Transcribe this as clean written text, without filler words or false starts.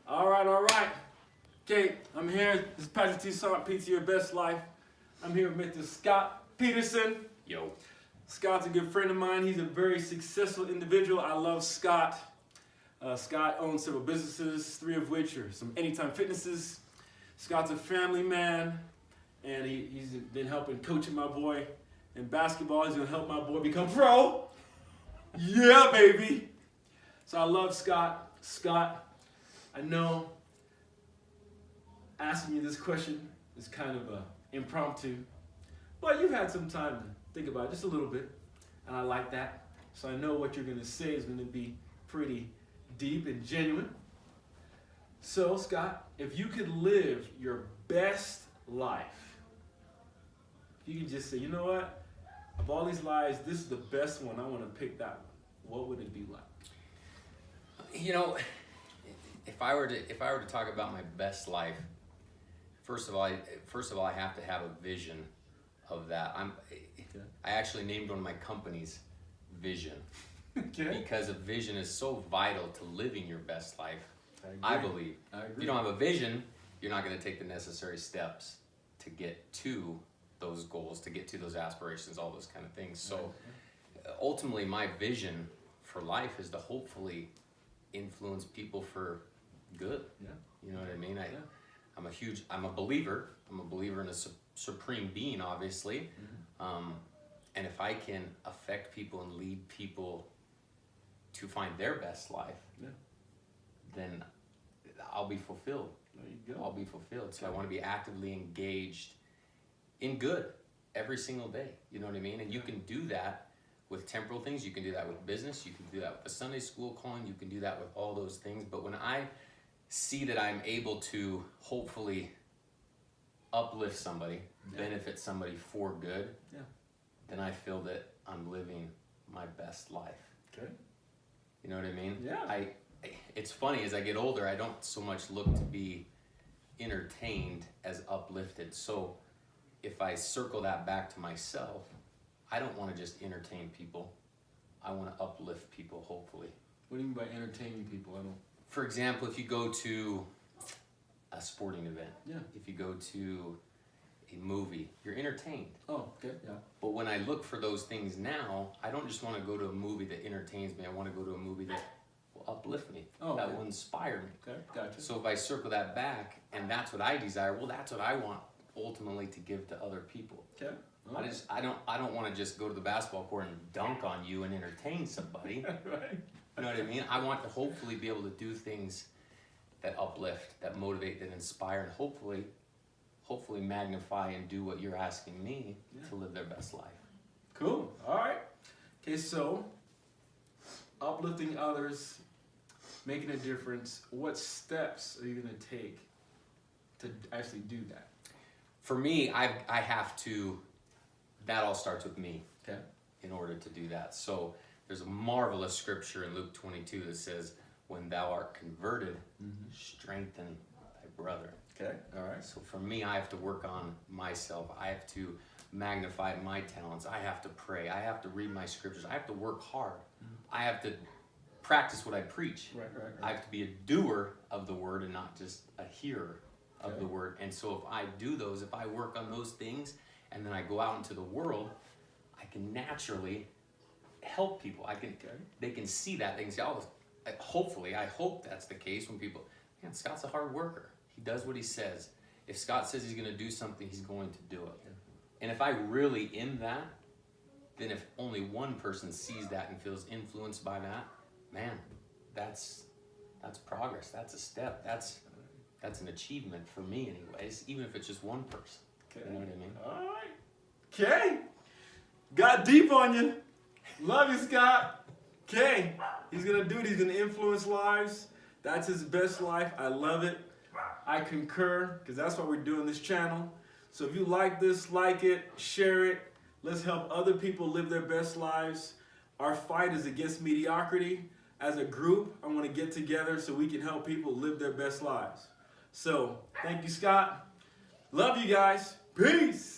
All right, all right. Okay, I'm here. This is Patrick T. Scott, P.T. Your Best Life. I'm here with Mr. Scott Peterson. Yo. Scott's a good friend of mine. He's a very successful individual. I love Scott. Scott owns several businesses, 3 of which are some Anytime Fitnesses. Scott's a family man, and he's been helping coaching my boy in basketball. He's gonna help my boy become pro. Yeah, baby. So I love Scott. Scott, I know asking you this question is kind of impromptu, but you've had some time to think about it just a little bit, and I like that. So I know what you're going to say is going to be pretty deep and genuine. So Scott, if you could live your best life, if you could just say, you know what, of all these lives, this is the best one, I want to pick that one, what would it be like? You know, if I were to talk about my best life, first of all, I have to have a vision of that. I actually named one of my companies Vision. Okay. Because a vision is so vital to living your best life. I believe. I agree. If you don't have a vision, you're not going to take the necessary steps to get to those goals, to get to those aspirations, all those kind of things. So ultimately, my vision for life is to hopefully influence people for good. Yeah. You know what I mean? I'm a believer. I'm a believer in a supreme being, obviously. Mm-hmm. And if I can affect people and lead people to find their best life, then I'll be fulfilled. There you go. I'll be fulfilled. So I want to be actively engaged in good every single day. You know what I mean? And you can do that with temporal things. You can do that with business. You can do that with the Sunday school calling. You can do that with all those things. But when I see that I'm able to hopefully uplift somebody, benefit somebody for good, then I feel that I'm living my best life. Okay. You know what I mean? Yeah. It's funny, as I get older, I don't so much look to be entertained as uplifted. So if I circle that back to myself, I don't want to just entertain people. I want to uplift people, hopefully. What do you mean by entertaining people? I don't. For example, if you go to a sporting event, if you go to a movie, you're entertained. Oh, okay, yeah. But when I look for those things now, I don't just want to go to a movie that entertains me. I want to go to a movie that will uplift me, that will inspire me. Okay, gotcha. So if I circle that back, and that's what I desire, well, that's what I want ultimately to give to other people. Okay. I don't want to just go to the basketball court and dunk on you and entertain somebody. Right. You know what I mean? I want to hopefully be able to do things that uplift, that motivate, that inspire, and hopefully magnify and do what you're asking me to live their best life. Cool. All right. Okay, so uplifting others, making a difference. What steps are you going to take to actually do that? For me, I have to. That all starts with me. Okay. In order to do that, so there's a marvelous scripture in Luke 22 that says, "When thou art converted, strengthen thy brother." Okay, all right. So for me, I have to work on myself. I have to magnify my talents. I have to pray. I have to read my scriptures. I have to work hard. I have to practice what I preach. Right. I have to be a doer of the word and not just a hearer of the word. And so if I do those, if I work on those things, and then I go out into the world, I can naturally help people. They can see that. They can say, oh, hopefully, I hope that's the case when people, man, Scott's a hard worker. He does what he says. If Scott says he's going to do something, he's going to do it. And if I really am that, then if only one person sees that and feels influenced by that, man, that's progress. That's a step. That's an achievement for me anyways, even if it's just one person. Okay. You know what I mean? All right. Okay. Got deep on you. Love you, Scott. Okay. He's going to do it. He's going to influence lives. That's his best life. I love it. I concur, because that's why we're doing this channel. So if you like this, like it, share it. Let's help other people live their best lives. Our fight is against mediocrity. As a group, I want to get together so we can help people live their best lives. So, thank you, Scott. Love you guys. Peace.